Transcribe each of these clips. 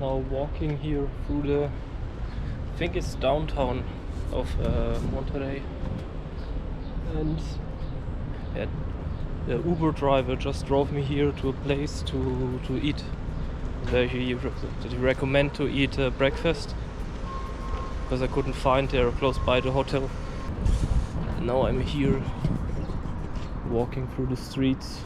now walking here through the, I think it's downtown of Monterrey, and yeah, the Uber driver just drove me here to a place to eat. Where he recommend to eat breakfast because I couldn't find there close by the hotel. And now I'm here walking through the streets.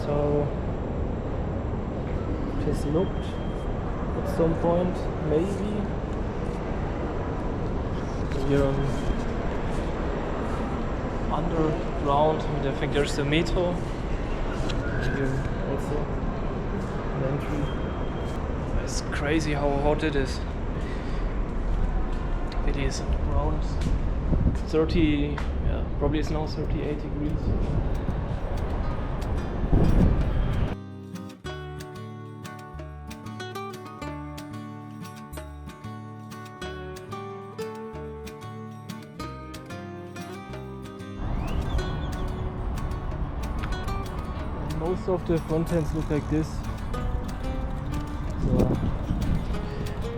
So just looked at some point, maybe here underground. I think there's the metro. Here also an entry. It's crazy how hot it is. It is around 30, yeah, probably it's now 38 degrees. Most of the fountains look like this, so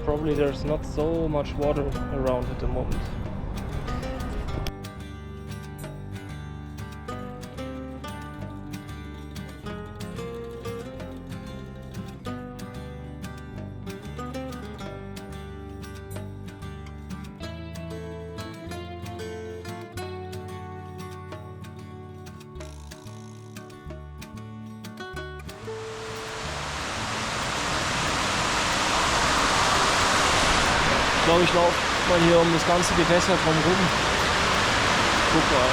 probably there's not so much water around at the moment. Ich glaube, ich laufe mal hier um das ganze Gewässer drumherum. Guck mal,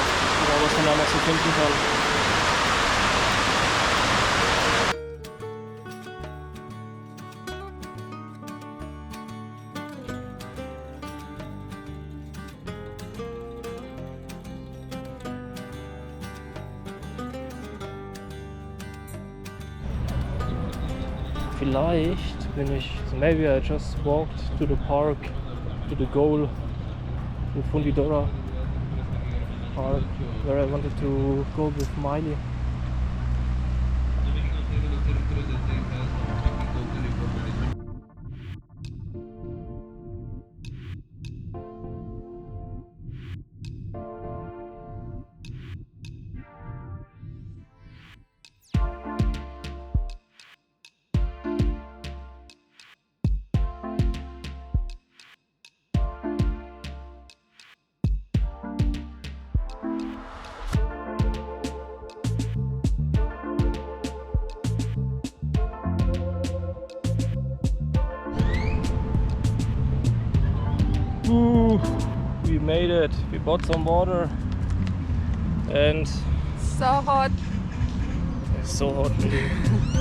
was man da noch so finden kann. Vielleicht bin ich, so maybe I just walked to the park, to the goal, the Fundidora Park, where I wanted to go with Miley. We made it. We bought some water and so hot. It's so hot.